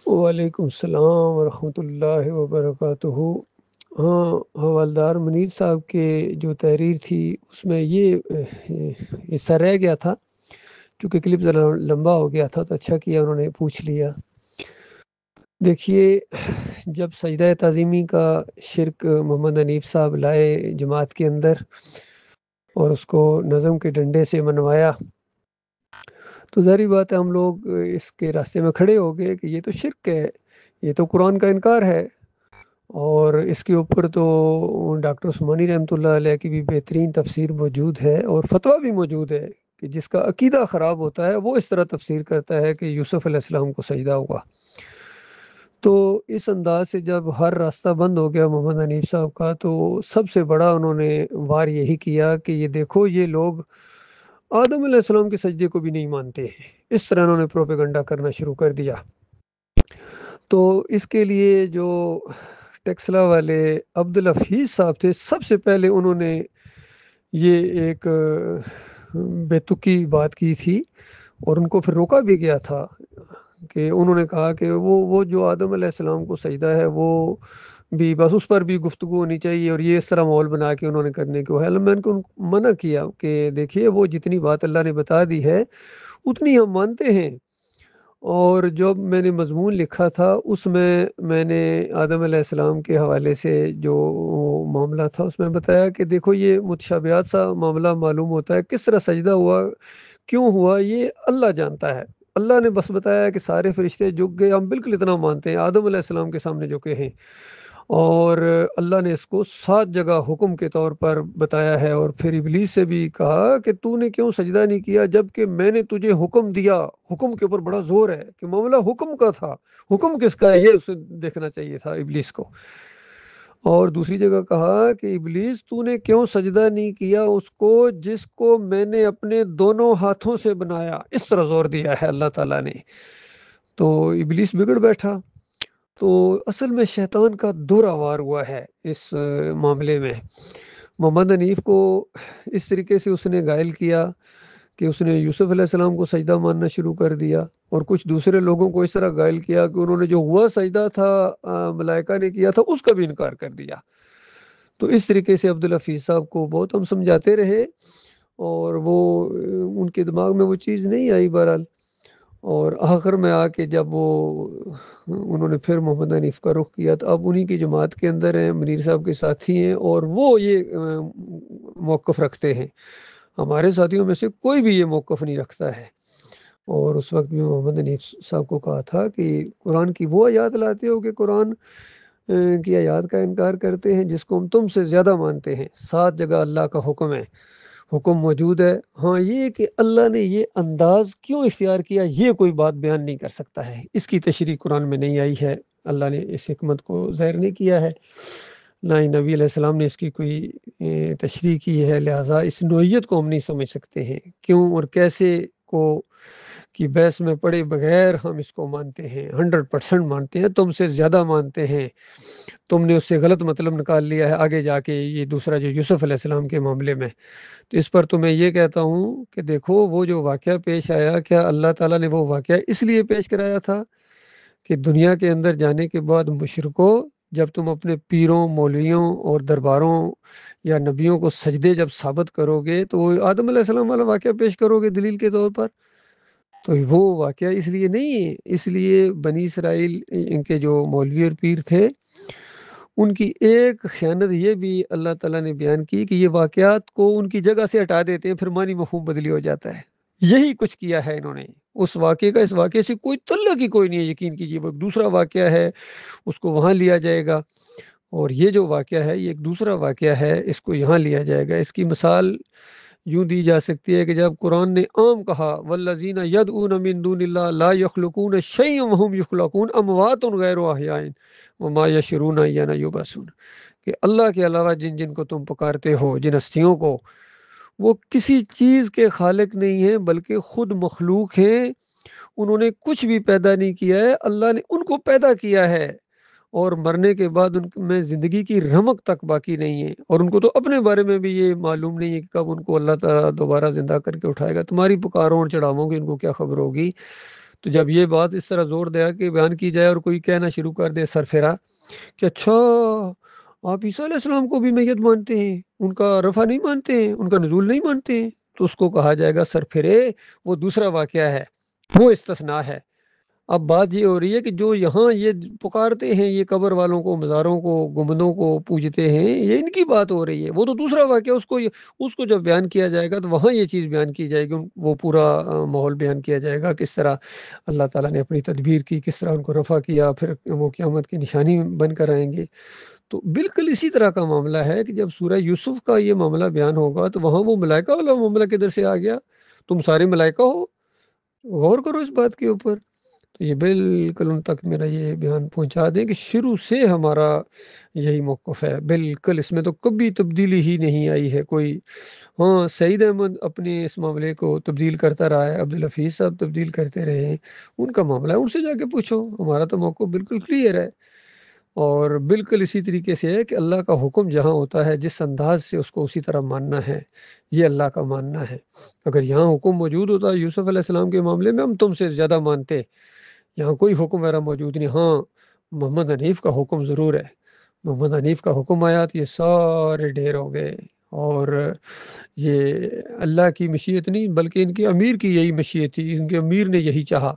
وعلیکم السلام ورحمۃ اللہ وبرکاتہ۔ ہاں، حوالدار منیر صاحب کے جو تحریر تھی اس میں یہ حصہ رہ گیا تھا، چونکہ کلپ ذرا لمبا ہو گیا تھا، تو اچھا کیا انہوں نے پوچھ لیا۔ دیکھیے، جب سجدہ تعظیمی کا شرک محمد حنیف صاحب لائے جماعت کے اندر اور اس کو نظم کے ڈنڈے سے منوایا، تو ظاہری بات ہے ہم لوگ اس کے راستے میں کھڑے ہو گئے کہ یہ تو شرک ہے، یہ تو قرآن کا انکار ہے۔ اور اس کے اوپر تو ڈاکٹر عثمانی رحمۃ اللہ علیہ کی بھی بہترین تفسیر موجود ہے اور فتویٰ بھی موجود ہے کہ جس کا عقیدہ خراب ہوتا ہے وہ اس طرح تفسیر کرتا ہے کہ یوسف علیہ السلام کو سجدہ ہوا۔ تو اس انداز سے جب ہر راستہ بند ہو گیا محمد حنیف صاحب کا، تو سب سے بڑا انہوں نے وار یہی کیا کہ یہ دیکھو، یہ لوگ آدم علیہ السلام کے سجدے کو بھی نہیں مانتے ہیں۔ اس طرح انہوں نے پروپیگنڈا کرنا شروع کر دیا۔ تو اس کے لیے جو ٹیکسلا والے عبدالحفیظ صاحب تھے، سب سے پہلے انہوں نے یہ ایک بے تکی بات کی تھی، اور ان کو پھر روکا بھی گیا تھا کہ انہوں نے کہا کہ وہ جو آدم علیہ السلام کو سجدہ ہے وہ بھی بس اس پر بھی گفتگو ہونی چاہیے، اور یہ اس طرح ماحول بنا کے انہوں نے کرنے کو ہے۔ میں نے ان کو منع کیا کہ دیکھیے، وہ جتنی بات اللہ نے بتا دی ہے اتنی ہم مانتے ہیں، اور جب میں نے مضمون لکھا تھا اس میں میں نے آدم علیہ السلام کے حوالے سے جو معاملہ تھا اس میں بتایا کہ دیکھو، یہ متشابہات سا معاملہ معلوم ہوتا ہے، کس طرح سجدہ ہوا، کیوں ہوا، یہ اللہ جانتا ہے۔ اللہ نے بس بتایا کہ سارے فرشتے جھک گئے، ہم بالکل اتنا مانتے ہیں، آدم علیہ السلام کے سامنے جھکے ہیں، اور اللہ نے اس کو 7 جگہ حکم کے طور پر بتایا ہے۔ اور پھر ابلیس سے بھی کہا کہ تو نے کیوں سجدہ نہیں کیا جب کہ میں نے تجھے حکم دیا۔ حکم کے اوپر بڑا زور ہے کہ معاملہ حکم کا تھا، حکم کس کا ہے یہ اسے دیکھنا چاہیے تھا ابلیس کو۔ اور دوسری جگہ کہا کہ ابلیس، تو نے کیوں سجدہ نہیں کیا اس کو جس کو میں نے اپنے دونوں ہاتھوں سے بنایا۔ اس طرح زور دیا ہے اللہ تعالیٰ نے۔ تو ابلیس بگڑ بیٹھا۔ تو اصل میں شیطان کا دورہ وار ہوا ہے اس معاملے میں۔ محمد حنیف کو اس طریقے سے اس نے گائل کیا کہ اس نے یوسف علیہ السلام کو سجدہ ماننا شروع کر دیا، اور کچھ دوسرے لوگوں کو اس طرح گائل کیا کہ انہوں نے جو ہوا سجدہ تھا ملائکہ نے کیا تھا اس کا بھی انکار کر دیا۔ تو اس طریقے سے عبدالحفیظ صاحب کو بہت ہم سمجھاتے رہے، اور وہ ان کے دماغ میں وہ چیز نہیں آئی بہرحال۔ اور آخر میں آ کے جب انہوں نے پھر محمد حنیف کا رخ کیا، تو اب انہی کی جماعت کے اندر ہیں، منیر صاحب کے ساتھی ہیں، اور وہ یہ موقف رکھتے ہیں۔ ہمارے ساتھیوں میں سے کوئی بھی یہ موقف نہیں رکھتا ہے۔ اور اس وقت بھی محمد حنیف صاحب کو کہا تھا کہ قرآن کی وہ آیات لاتے ہو کہ قرآن کی آیات کا انکار کرتے ہیں جس کو ہم تم سے زیادہ مانتے ہیں۔ 7 جگہ اللہ کا حکم ہے، حکم موجود ہے۔ ہاں، یہ کہ اللہ نے یہ انداز کیوں اختیار کیا یہ کوئی بات بیان نہیں کر سکتا ہے، اس کی تشریح قرآن میں نہیں آئی ہے، اللہ نے اس حکمت کو ظاہر نہیں کیا ہے، نہ ہی نبی علیہ السلام نے اس کی کوئی تشریح کی ہے۔ لہٰذا اس نوعیت کو ہم نہیں سمجھ سکتے ہیں، کیوں اور کیسے کو کی بحث میں پڑے بغیر ہم اس کو مانتے ہیں، 100% مانتے ہیں، تم سے زیادہ مانتے ہیں۔ تم نے اس سے غلط مطلب نکال لیا ہے آگے جا کے، یہ دوسرا جو یوسف علیہ السلام کے معاملے میں۔ تو اس پر تو میں یہ کہتا ہوں کہ دیکھو، وہ جو واقعہ پیش آیا، کیا اللہ تعالیٰ نے وہ واقعہ اس لیے پیش کرایا تھا کہ دنیا کے اندر جانے کے بعد مشرکو، جب تم اپنے پیروں، مولویوں اور درباروں یا نبیوں کو سجدے جب ثابت کرو گے تو وہ آدم علیہ السلام والا واقعہ پیش کرو گے دلیل کے طور پر؟ تو وہ واقعہ اس لیے نہیں ہے، اس لیے بنی اسرائیل ان کے جو مولوی اور پیر تھے، ان کی ایک خیانت یہ بھی اللہ تعالیٰ نے بیان کی کہ یہ واقعات کو ان کی جگہ سے ہٹا دیتے ہیں، پھر معنی مفہوم بدلی ہو جاتا ہے۔ یہی کچھ کیا ہے انہوں نے، اس واقعے کا اس واقعے سے کوئی تعلق ہی کوئی نہیں ہے، یقین کیجیے، وہ دوسرا واقعہ ہے، اس کو وہاں لیا جائے گا، اور یہ جو واقعہ ہے یہ ایک دوسرا واقعہ ہے، اس کو یہاں لیا جائے گا۔ اس کی مثال یوں دی جا سکتی ہے کہ جب قرآن نے عام کہا والذین یدعون من دون اللہ لا یخلقون شیئا وهم یخلقون اموات غیر احیاء وما یشعرون ایان یبعثون، کہ اللہ کے علاوہ جن جن کو تم پکارتے ہو، جن ہستیوں کو، وہ کسی چیز کے خالق نہیں ہیں بلکہ خود مخلوق ہیں، انہوں نے کچھ بھی پیدا نہیں کیا ہے، اللہ نے ان کو پیدا کیا ہے، اور مرنے کے بعد ان میں زندگی کی رمق تک باقی نہیں ہے، اور ان کو تو اپنے بارے میں بھی یہ معلوم نہیں ہے کہ کب ان کو اللہ تعالیٰ دوبارہ زندہ کر کے اٹھائے گا۔ تمہاری پکاروں اور چڑھاووں کی ان کو کیا خبر ہوگی؟ تو جب یہ بات اس طرح زور دیا کہ بیان کی جائے اور کوئی کہنا شروع کر دے سرفرا کہ اچھا آپ عیسیٰ علیہ السلام کو بھی میت مانتے ہیں، ان کا رفع نہیں مانتے ہیں، ان کا نزول نہیں مانتے ہیں، تو اس کو کہا جائے گا سرفرے وہ دوسرا واقعہ ہے، وہ استثناء ہے۔ اب بات یہ ہو رہی ہے کہ جو یہاں یہ پکارتے ہیں، یہ قبر والوں کو، مزاروں کو، گنبدوں کو پوجتے ہیں، یہ ان کی بات ہو رہی ہے، وہ تو دوسرا واقعہ، اس کو جب بیان کیا جائے گا تو وہاں یہ چیز بیان کی جائے گی، وہ پورا ماحول بیان کیا جائے گا، کس طرح اللہ تعالیٰ نے اپنی تدبیر کی، کس طرح ان کو رفع کیا، پھر وہ قیامت کی نشانی بن کر آئیں گے۔ تو بالکل اسی طرح کا معاملہ ہے کہ جب سورہ یوسف کا یہ معاملہ بیان ہوگا تو وہاں وہ ملائکہ والا معاملہ کدھر سے آ گیا؟ تم سارے ملائکہ ہو، غور کرو اس بات کے اوپر۔ تو یہ بالکل ان تک میرا یہ بیان پہنچا دیں کہ شروع سے ہمارا یہی موقف ہے، بالکل اس میں تو کبھی تبدیلی ہی نہیں آئی ہے کوئی۔ ہاں، سعید احمد اپنے اس معاملے کو تبدیل کرتا رہا ہے، عبدالحفیظ صاحب تبدیل کرتے رہے ہیں، ان کا معاملہ ہے، ان سے جا کے پوچھو، ہمارا تو موقف بالکل کلیئر ہے۔ اور بالکل اسی طریقے سے ہے کہ اللہ کا حکم جہاں ہوتا ہے جس انداز سے اس کو اسی طرح ماننا ہے، یہ اللہ کا ماننا ہے۔ اگر یہاں حکم موجود ہوتا ہے یوسف علیہ السلام کے معاملے میں، ہم تم سے زیادہ مانتے، یہاں کوئی حکم وغیرہ موجود نہیں۔ ہاں، محمد حنیف کا حکم ضرور ہے، محمد حنیف کا حکم آیا تو یہ سارے ڈھیر ہو گئے، اور یہ اللہ کی مشیت نہیں بلکہ ان کے امیر کی یہی مشیت تھی، ان کے امیر نے یہی چاہا،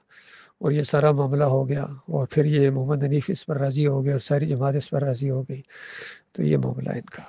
اور یہ سارا معاملہ ہو گیا، اور پھر یہ محمد حنیف اس پر راضی ہو گئے اور ساری جماعت اس پر راضی ہو گئی، تو یہ معاملہ ان کا۔